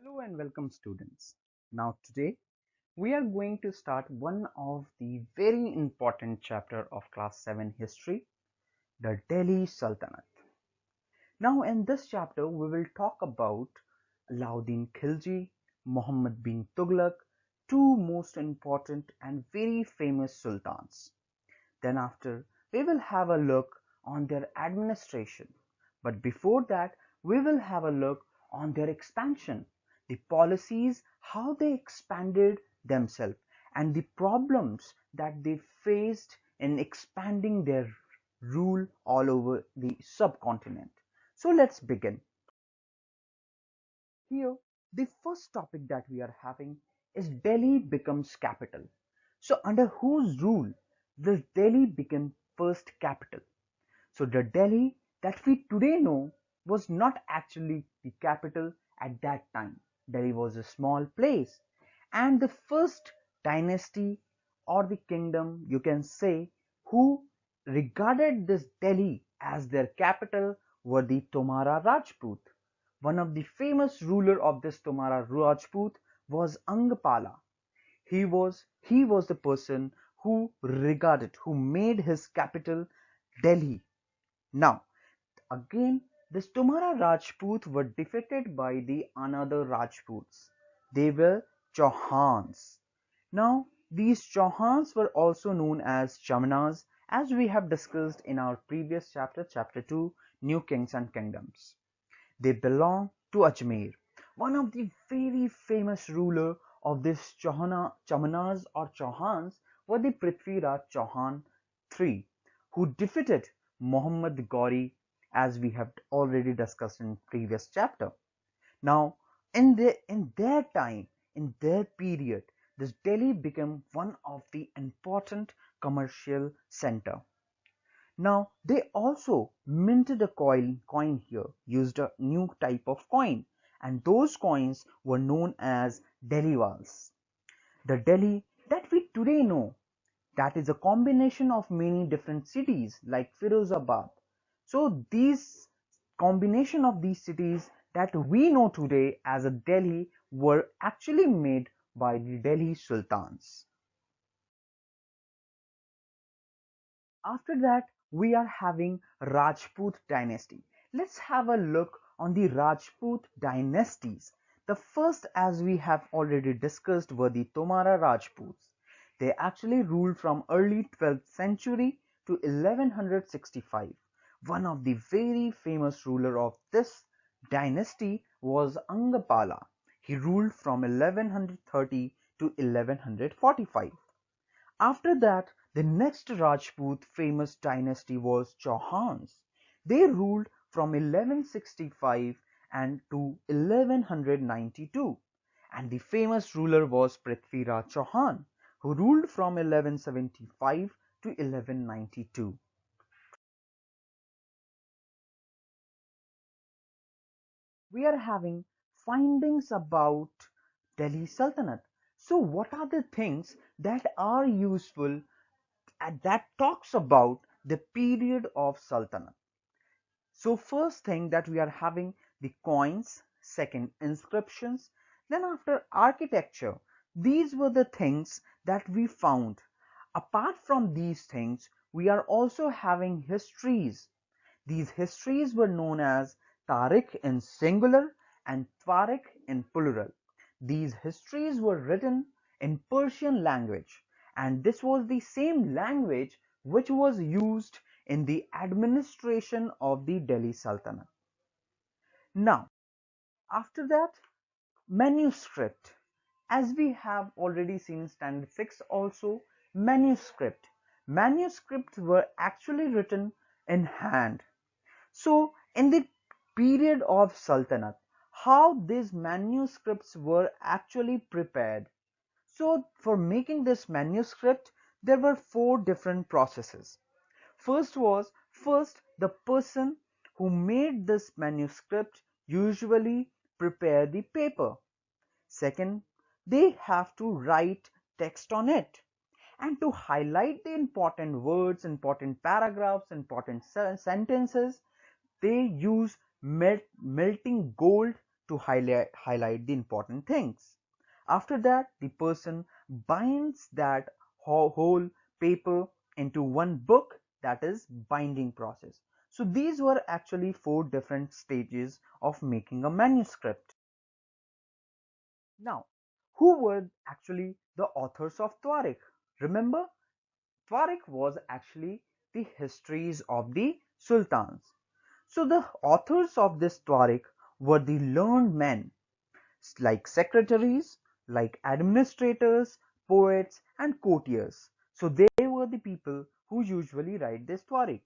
Hello and welcome students. Now today we are going to start one of the very important chapter of class 7 history, the Delhi Sultanate. Now in this chapter we will talk about Alauddin Khilji, Muhammad bin Tughlaq, two most important and very famous sultans. Then after we will have a look on their administration. But before that we will have a look on their expansion, the policies, how they expanded themselves and the problems that they faced in expanding their rule all over the subcontinent. So let's begin. Here, the first topic that we are having is Delhi becomes capital. So under whose rule does Delhi become first capital? So the Delhi that we today know was not actually the capital at that time. Delhi was a small place, and the first dynasty or the kingdom, you can say, who regarded this Delhi as their capital were the Tomara Rajput. One of the famous ruler of this Tomara Rajput was Angpala. He was the person who made his capital Delhi. Now, again, this Tomara Rajput were defeated by the another Rajputs. They were Chauhans. Now, these Chauhans were also known as Chamanas, as we have discussed in our previous chapter, chapter 2, New Kings and Kingdoms. They belong to Ajmer. One of the very famous ruler of this Chamanas or Chauhans were the Prithviraj Chauhan III, who defeated Muhammad Ghori, as we have already discussed in previous chapter. Now, in their time, in their period, this Delhi became one of the important commercial center. Now they also minted a coin here, used a new type of coin, and those coins were known as Delhiwals. The Delhi that we today know, that is a combination of many different cities like Firozabad. So these combination of these cities that we know today as a Delhi were actually made by the Delhi Sultans. After that, we are having Rajput dynasty. Let's have a look on the Rajput dynasties. The first, as we have already discussed, were the Tomara Rajputs. They actually ruled from early 12th century to 1165. One of the very famous ruler of this dynasty was Angapala. He ruled from 1130 to 1145. After that, the next Rajput famous dynasty was Chauhans. They ruled from 1165 and to 1192, and the famous ruler was Prithviraj Chauhan, who ruled from 1175 to 1192. We are having findings about Delhi Sultanate. So what are the things that are useful and that talks about the period of Sultanate? So first thing that we are having the coins, second inscriptions, then after architecture. These were the things that we found. Apart from these things, we are also having histories. These histories were known as Tariq in singular and Tariq in plural. These histories were written in Persian language, and this was the same language which was used in the administration of the Delhi Sultanate. Now, after that, manuscript. As we have already seen in standard 6 also, manuscript. Manuscripts were actually written in hand. So, in the period of Sultanate, how these manuscripts were actually prepared. So, for making this manuscript, there were four different processes. First the person who made this manuscript usually prepare the paper. Second, they have to write text on it. And to highlight the important words, important paragraphs, important sentences, they use melting gold to highlight the important things. After that, the person binds that whole paper into one book, that is binding process. So these were actually four different stages of making a manuscript. Now, who were actually the authors of Tariq? Remember, Tariq was actually the histories of the sultans. So the authors of this Tariq were the learned men, like secretaries, like administrators, poets, and courtiers. So they were the people who usually write this Tariq.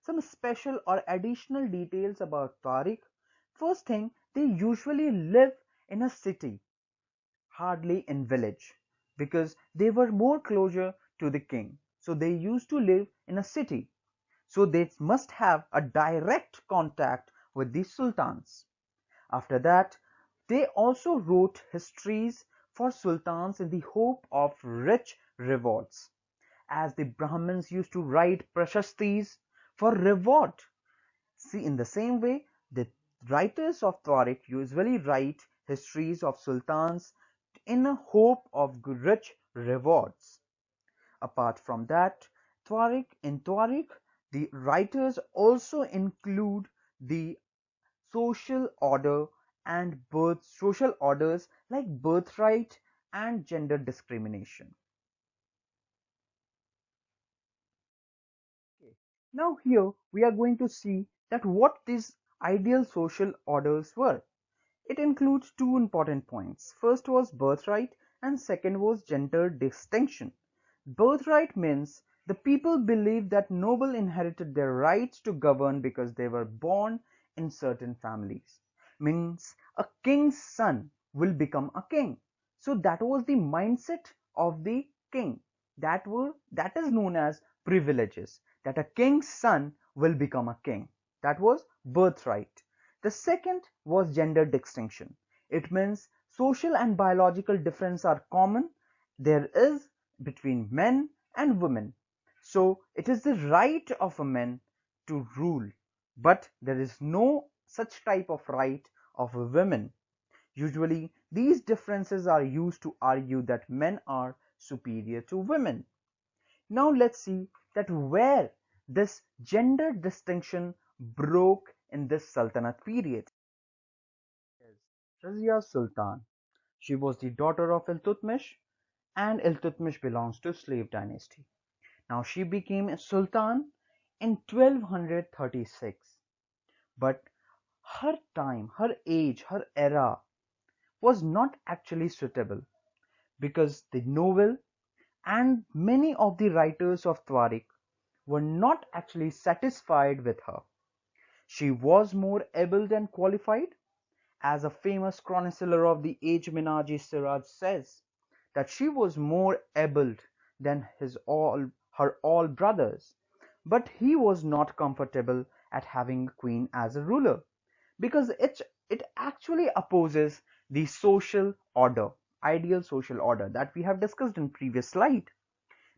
Some special or additional details about Tariq. First thing, they usually live in a city, hardly in village, because they were more closer to the king. So they used to live in a city. So they must have a direct contact with the sultans. After that, they also wrote histories for sultans in the hope of rich rewards, as the Brahmins used to write prashastis for reward. See, in the same way, the writers of Tariq usually write histories of sultans in a hope of rich rewards. Apart from that, in Tariq, the writers also include the social order and social orders like birthright and gender discrimination. Okay. Now here we are going to see that what these ideal social orders were. It includes two important points. First was birthright and second was gender distinction. Birthright means the people believed that noble inherited their rights to govern because they were born in certain families. Means a king's son will become a king. So that was the mindset of the king. That is known as privileges. That a king's son will become a king. That was birthright. The second was gender distinction. It means social and biological difference are common. There is between men and women. So it is the right of a man to rule, but there is no such type of right of a women. Usually these differences are used to argue that men are superior to women. Now let's see that where this gender distinction broke in this Sultanate period. Yes, Razia Sultan. She was the daughter of Iltutmish, and Iltutmish belongs to slave dynasty. Now she became a sultan in 1236, but her time, her age, her era was not actually suitable because the novel and many of the writers of Tariq were not actually satisfied with her. She was more able than qualified, as a famous chronicler of the age Minaji Siraj says, that she was more able than her all brothers, but he was not comfortable at having a queen as a ruler, because it actually opposes the social order, ideal social order that we have discussed in previous slide.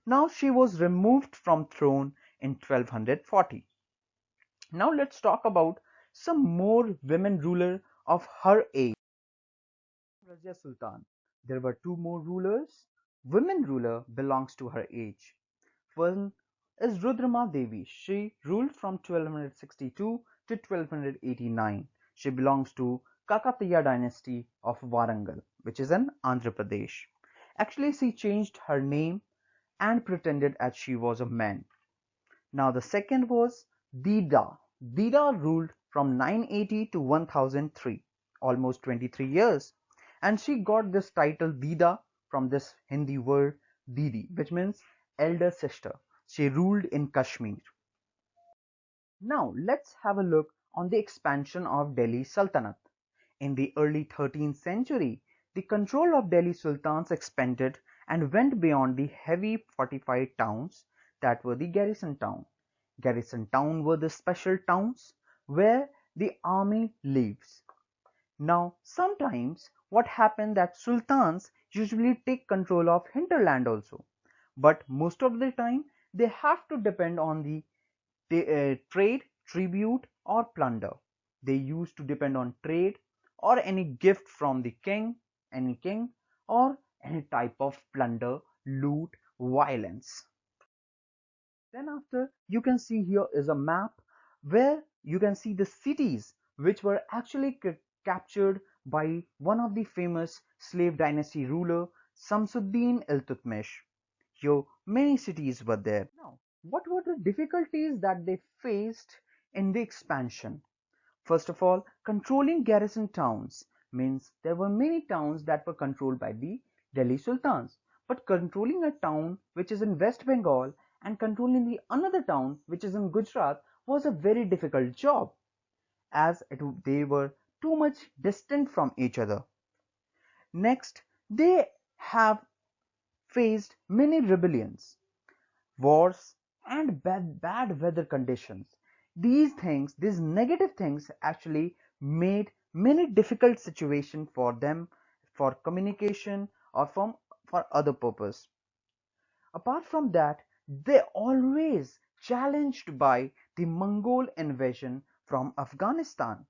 Now she was removed from throne in 1240. Now let's talk about some more women ruler of her age. Razia Sultan. There were two more rulers. Women ruler belongs to her age. One is Rudrama Devi. She ruled from 1262 to 1289. She belongs to Kakatiya dynasty of Warangal, which is in Andhra Pradesh. Actually, she changed her name and pretended as she was a man. Now the second was Dida. Dida ruled from 980 to 1003, almost 23 years. And she got this title Dida from this Hindi word Didi, which means elder sister. She ruled in Kashmir. Now let's have a look on the expansion of Delhi Sultanate. In the early 13th century, the control of Delhi Sultans expanded and went beyond the heavy fortified towns that were the garrison town. Garrison town were the special towns where the army lives. Now sometimes what happened that sultans usually take control of hinterland also, but most of the time they have to depend on the trade, tribute or plunder. They used to depend on trade or any gift from the king, any king, or any type of plunder, loot, violence. Then after, you can see here is a map where you can see the cities which were actually captured by one of the famous slave dynasty ruler Samsuddin Iltutmish. Here many cities were there. Now, what were the difficulties that they faced in the expansion? First of all, controlling garrison towns means there were many towns that were controlled by the Delhi Sultans. But controlling a town which is in West Bengal and controlling the another town which is in Gujarat was a very difficult job, as they were too much distant from each other. Next, they have faced many rebellions, wars, and bad weather conditions. These things, these negative things actually made many difficult situations for them for communication or for other purpose. Apart from that, they always challenged by the Mongol invasion from Afghanistan.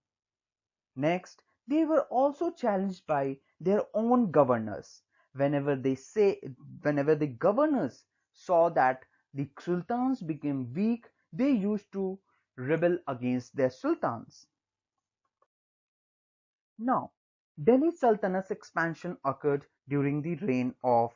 Next, they were also challenged by their own governors. Whenever the governors saw that the sultans became weak, they used to rebel against their sultans. Now, Delhi Sultanat's expansion occurred during the reign of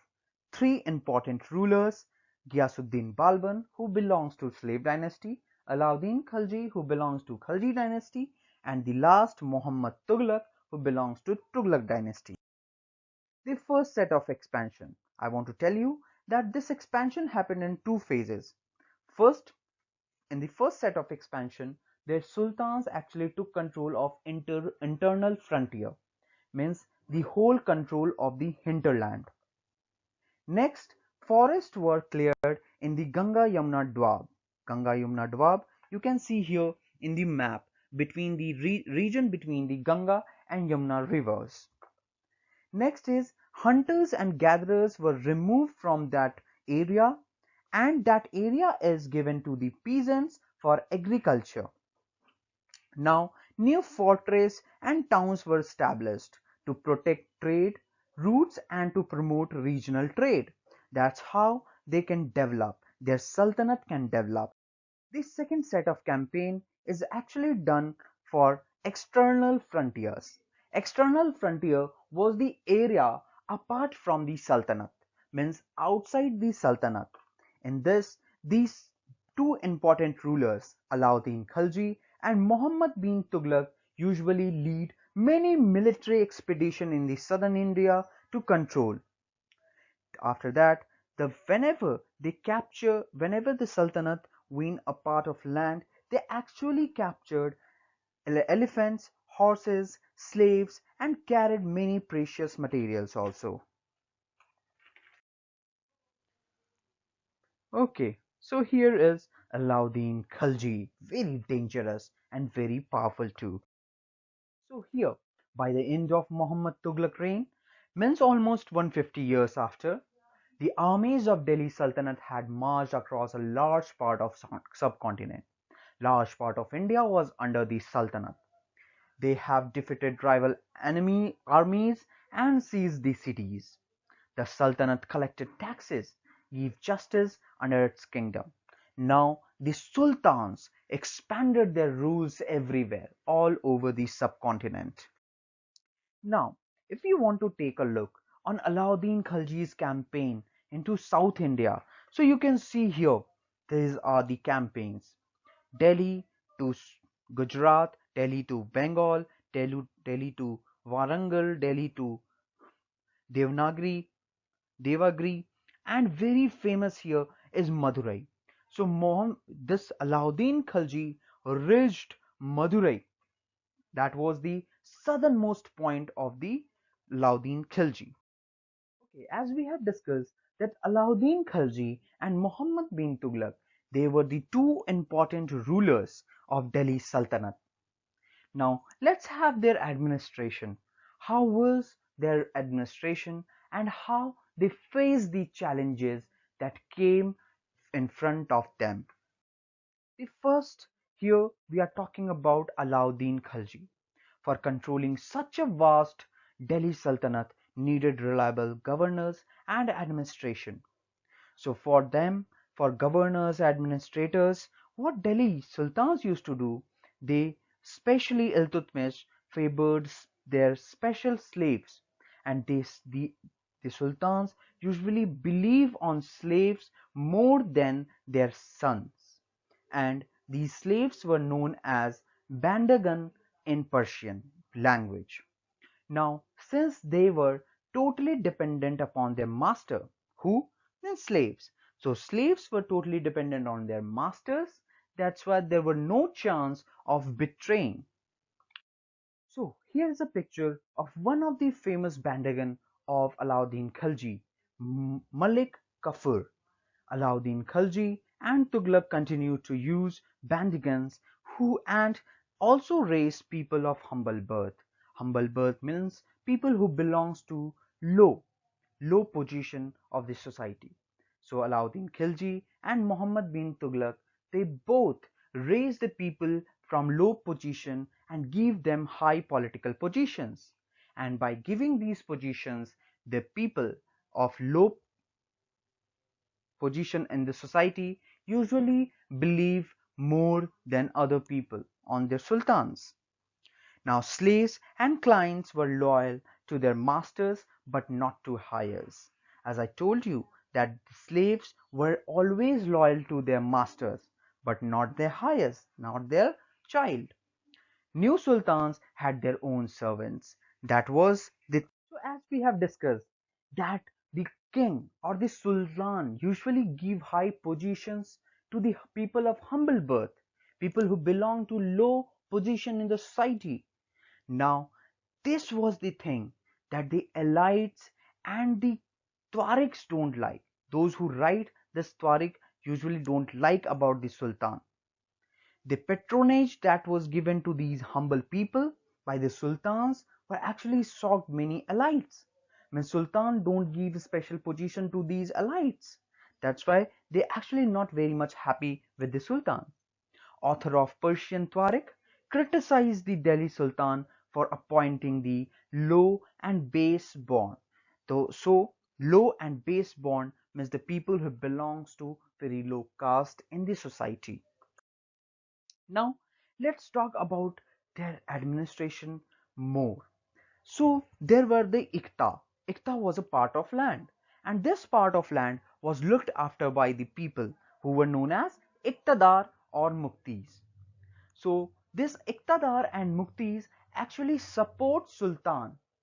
three important rulers: Ghiyasuddin Balban, who belongs to slave dynasty, Alauddin Khalji, who belongs to Khalji dynasty, and the last Muhammad Tughlaq, who belongs to Tughlaq dynasty. The first set of expansion, I want to tell you that this expansion happened in two phases. First, in the first set of expansion, their sultans actually took control of internal frontier, means the whole control of the hinterland. Next, forests were cleared in the Ganga Yamuna Dwab. Ganga Yamuna Dwab, you can see here in the map between the region between the Ganga and Yamuna rivers. Next is hunters and gatherers were removed from that area, and that area is given to the peasants for agriculture. Now, new fortresses and towns were established to protect trade routes and to promote regional trade. That's how they can develop, their sultanate can develop. This second set of campaign is actually done for external frontiers. External frontier was the area apart from the sultanate, means outside the sultanate. In this, these two important rulers, Alauddin Khalji and Muhammad bin Tughlaq, usually lead many military expeditions in the southern India to control. After that, whenever the sultanate win a part of land, they actually captured elephants, horses, slaves, and carried many precious materials also. Okay, so here is Alauddin Khalji, very dangerous and very powerful too. So here, by the end of Muhammad Tughlaq reign, means almost 150 years after, the armies of Delhi Sultanate had marched across a large part of subcontinent. Large part of India was under the Sultanate. They have defeated rival enemy armies and seized the cities. The Sultanate collected taxes, gave justice under its kingdom. Now the sultans expanded their rules everywhere, all over the subcontinent. Now, if you want to take a look on Alauddin Khalji's campaign into South India, so you can see here, these are the campaigns. Delhi to Gujarat, Delhi to Bengal, Delhi to Warangal, Delhi to Devanagari, Devagiri, and very famous here is Madurai. So this Alauddin Khalji reached Madurai. That was the southernmost point of the Alauddin Khilji. Okay, as we have discussed that Alauddin Khilji and Muhammad bin Tughlaq, they were the two important rulers of Delhi Sultanate. Now let's have their administration. How was their administration and how they faced the challenges that came in front of them? The first, here we are talking about Alauddin Khilji. For controlling such a vast Delhi Sultanate needed reliable governors and administration. So for them, for governors, administrators, what Delhi Sultans used to do, they, especially Iltutmish, favored their special slaves, and the sultans usually believe on slaves more than their sons, and these slaves were known as bandagan in Persian language. Now, since they were totally dependent upon their master, who? Then slaves. So slaves were totally dependent on their masters. That's why there were no chance of betraying. So here is a picture of one of the famous bandagan of Alauddin Khalji, Malik Kafur. Alauddin Khalji and Tughlaq continued to use bandigans who and also raised people of humble birth. Humble birth means people who belongs to low position of the society. So Alauddin Khilji and Muhammad bin Tughlaq, they both raised the people from low position and give them high political positions. And by giving these positions, the people of low position in the society usually believe more than other people on their sultans. Now slaves and clients were loyal to their masters but not to heirs. As I told you that slaves were always loyal to their masters but not their heirs, not their child. New sultans had their own servants. That was the so as we have discussed that the king or the sultan usually give high positions to the people of humble birth, people who belong to low position in the society. Now this was the thing that the elites and the Tuaregs don't like. Those who write this Tuareg usually don't like about the Sultan. The patronage that was given to these humble people by the sultans were actually shocked many elites. When sultan don't give special position to these elites, that's why they actually not very much happy with the sultan. Author of Persian Tuareg criticized the Delhi Sultan for appointing the low and base born. So low and base born means the people who belongs to very low caste in the society. Now, let's talk about their administration more. So, there were the Ikta. Ikta was a part of land, and this part of land was looked after by the people who were known as Iktadar or Muktis. So, this Iktadar and Muktis actually support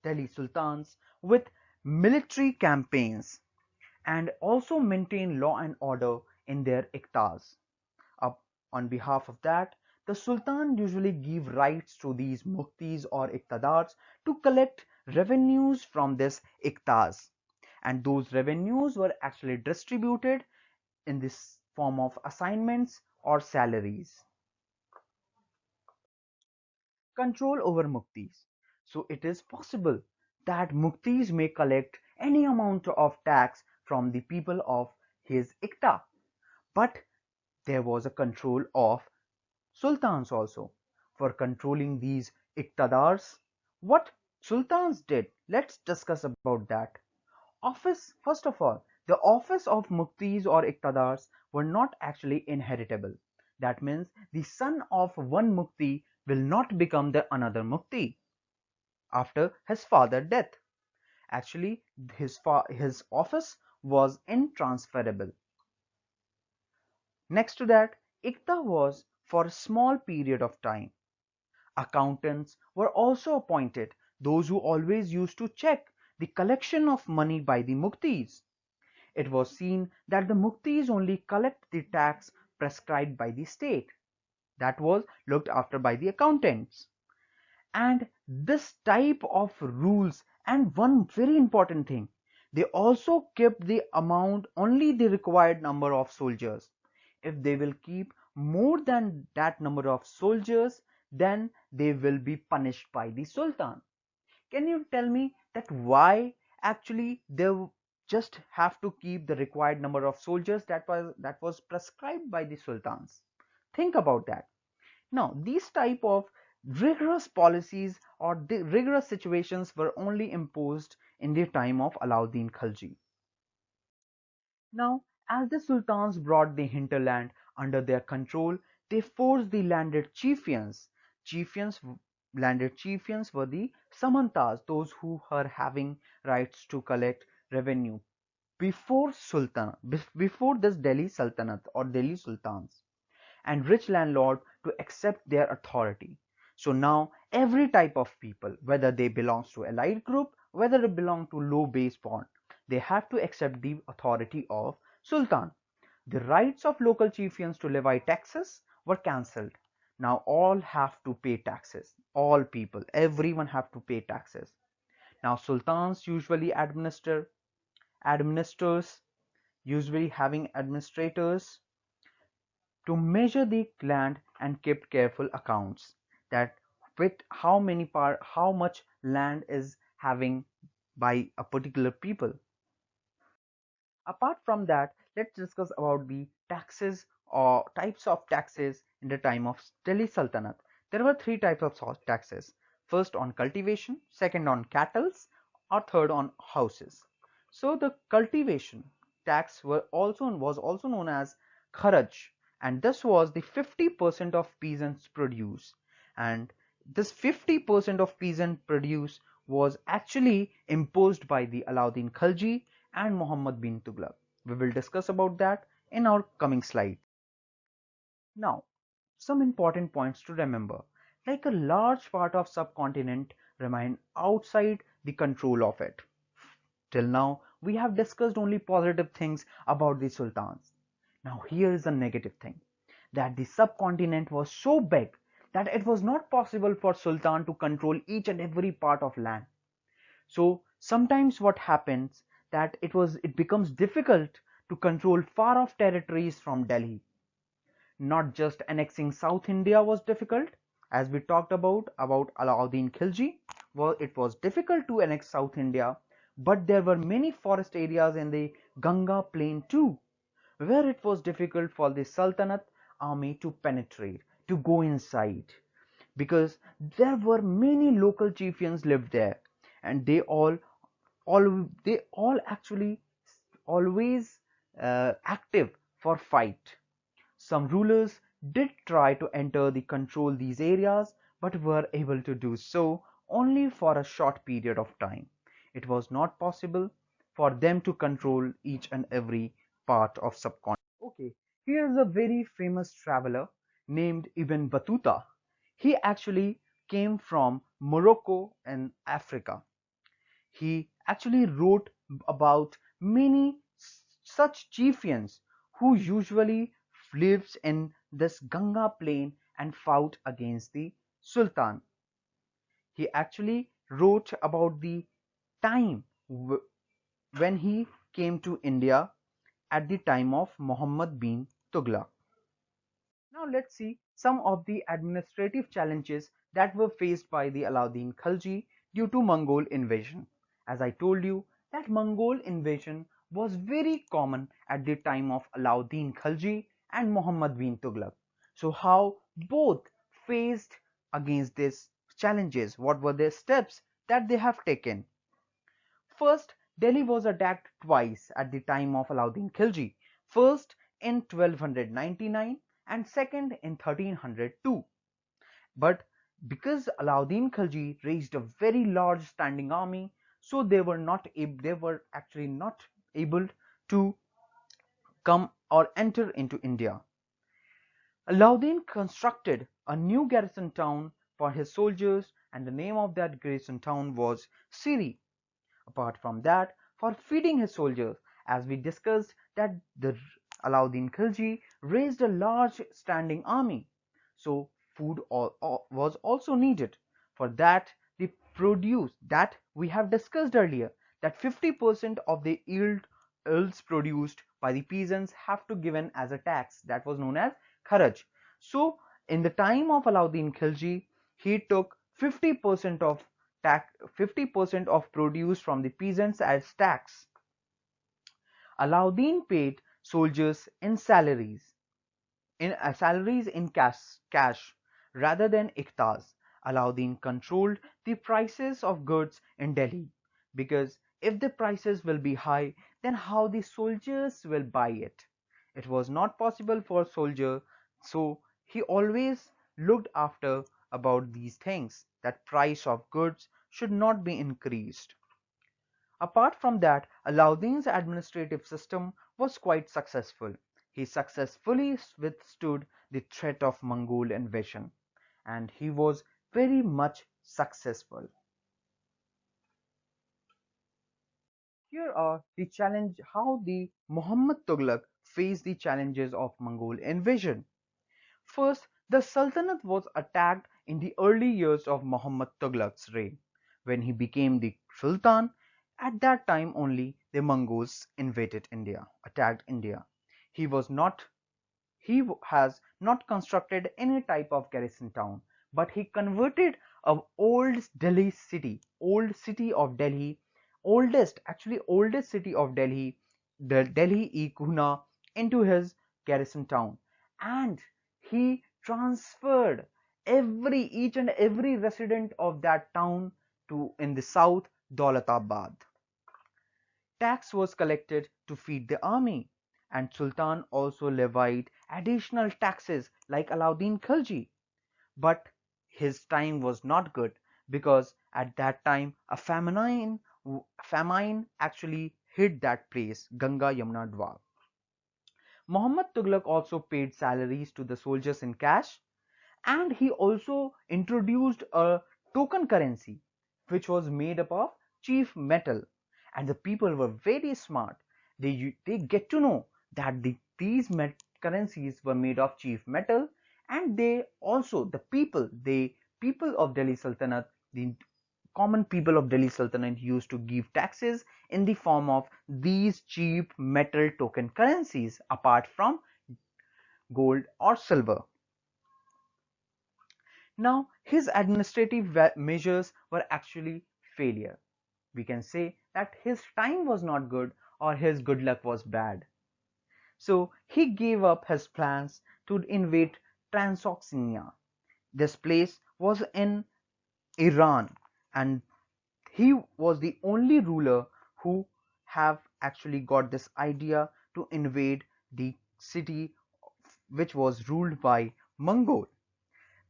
Delhi Sultans with military campaigns and also maintain law and order in their Iktas. Up on behalf of that, the Sultan usually give rights to these muktis or iqtadars to collect revenues from this iktas, and those revenues were actually distributed in this form of assignments or salaries. Control over muktis. So it is possible that muktis may collect any amount of tax from the people of his ikta, but there was a control of sultans also. For controlling these iqtidars, what sultans did, let's discuss about that. First of all, the office of muktis or iqtidars were not actually inheritable. That means the son of one mukti will not become the another mukti after his father's death. Actually, his office was intransferable. Next to that, Ikta was for a small period of time. Accountants were also appointed, those who always used to check the collection of money by the muktis. It was seen that the muktis only collect the tax prescribed by the state. That was looked after by the accountants. And this type of rules, and one very important thing, they also kept the amount only the required number of soldiers. If they will keep more than that number of soldiers, then they will be punished by the sultan. Can you tell me that why actually they just have to keep the required number of soldiers that was prescribed by the sultans? Think about that. Now, these type of Rigorous policies or the rigorous situations were only imposed in the time of Alauddin Khilji. Now, as the sultans brought the hinterland under their control, they forced the landed chieftains. Chieftains, landed chieftains were the samantas, those who were having rights to collect revenue before this Delhi Sultanate or Delhi Sultans, and rich landlord to accept their authority. So now every type of people, whether they belongs to elite group, whether they belong to low base born, they have to accept the authority of Sultan. The rights of local chieftains to levy taxes were cancelled. Now all have to pay taxes. All people, everyone have to pay taxes. Now sultans administers, usually having administrators to measure the land and kept careful accounts that with how much land is having by a particular people. Apart from that, let's discuss about the taxes or types of taxes in the time of Delhi Sultanate. There were three types of taxes. First on cultivation, second on cattle, or third on houses. So the cultivation tax was also known as kharaj, and this was the 50% of peasants' produce. And this 50% of peasant produce was actually imposed by the Alauddin Khilji and Muhammad bin Tughlaq. We will discuss about that in our coming slide. Now, some important points to remember. Like a large part of subcontinent remained outside the control of it. Till now, we have discussed only positive things about the sultans. Now here is a negative thing, that the subcontinent was so big that it was not possible for sultan to control each and every part of land. So sometimes what happens that it becomes difficult to control far off territories from Delhi. Not just annexing South India was difficult, as we talked about Alauddin Khilji. Well, it was difficult to annex South India, but there were many forest areas in the Ganga plain too, where it was difficult for the Sultanate army to penetrate, to go inside, because there were many local chieftains lived there, and they all actually always active for fight. Some rulers did try to enter the control these areas, but were able to do so only for a short period of time. It was not possible for them to control each and every part of subcontinent. Okay, here's a very famous traveler named Ibn Battuta. He actually came from Morocco in Africa. He actually wrote about many such chieftains who usually lives in this Ganga plain and fought against the Sultan. He actually wrote about the time when he came to India at the time of Muhammad bin Tughlaq. Now let's see some of the administrative challenges that were faced by the Alauddin Khilji due to Mongol invasion. As I told you, that Mongol invasion was very common at the time of Alauddin Khilji and Muhammad bin Tughlaq. So how both faced against these challenges? What were their steps that they have taken? First, Delhi was attacked twice at the time of Alauddin Khilji. First in 1299 and second in 1302. But because Alauddin Khilji raised a very large standing army, so they were actually not able to come or enter into India. Alauddin constructed a new garrison town for his soldiers, and the name of that garrison town was Siri. Apart from that, for feeding his soldiers, as we discussed that the Alauddin Khilji raised a large standing army, so food was also needed. For that, the produce that we have discussed earlier, that 50% of the yields produced by the peasants have to given as a tax, that was known as kharaj. So in the time of Alauddin Khilji, he took 50% of 50% of produce from the peasants as tax. Alauddin paid soldiers in salaries in cash rather than iktas. Alauddin controlled the prices of goods in Delhi, because if the prices will be high, then how the soldiers will buy it? It was not possible for soldier, so he always looked after about these things, that price of goods should not be increased. Apart from that, Alauddin's administrative system was quite successful. He successfully withstood the threat of Mongol invasion, and he was very much successful. Here are the challenge how the Muhammad Tughlaq faced the challenges of Mongol invasion. First, the Sultanate was attacked in the early years of Muhammad Tughlaq's reign. When he became the Sultan, at that time only the Mongols invaded India, attacked India. He was not he has not constructed any type of garrison town, but he converted a old city of Delhi, oldest city of Delhi, the Delhi-e-Kuna, into his garrison town, and he transferred each and every resident of that town to in the south, Daulatabad. Tax was collected to feed the army, and Sultan also levied additional taxes like Alauddin Khilji. But his time was not good, because at that time a famine actually hit that place, Ganga Yamuna Dwar. Muhammad Tughlaq also paid salaries to the soldiers in cash, and he also introduced a token currency which was made up of chief metal. And the people were very smart. They get to know that these currencies were made of chief metal, and they also the people of Delhi Sultanate, the common people of Delhi Sultanate, used to give taxes in the form of these cheap metal token currencies apart from gold or silver. Now, his administrative measures were actually failure. We can say that his time was not good, or his good luck was bad. So he gave up his plans to invade Transoxiana. This place was in Iran, and he was the only ruler who have actually got this idea to invade the city which was ruled by Mongol.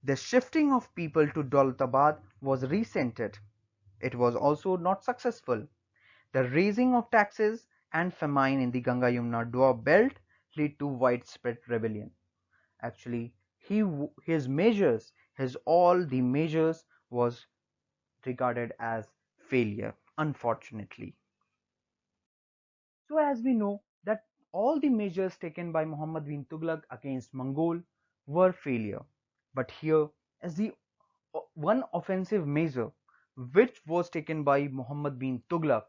The shifting of people to Daulatabad was resented. It was also not successful. The raising of taxes and famine in the Ganga Yamuna Dwar belt led to widespread rebellion. Actually, his measures, his all the measures was regarded as failure, unfortunately. So as we know that all the measures taken by Muhammad bin Tughlaq against Mongol were failure. But here is the one offensive measure which was taken by Muhammad bin Tughlaq,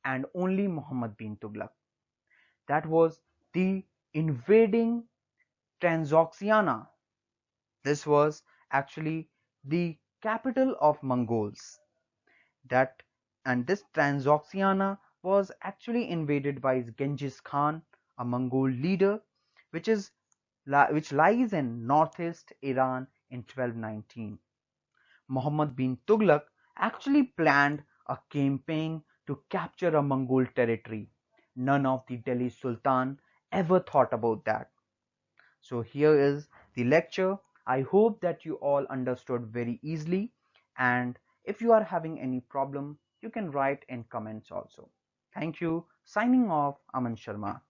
and only Muhammad bin Tughlaq. That was the invading Transoxiana. This was actually the capital of Mongols. That and this Transoxiana was actually invaded by Genghis Khan, a Mongol leader, which is which lies in northeast Iran in 1219. Muhammad bin Tughlaq actually planned a campaign to capture a Mongol territory. None of the Delhi Sultan ever thought about that. So here is the lecture. I hope that you all understood very easily, and if you are having any problem, you can write in comments also. Thank you. Signing off, Aman Sharma.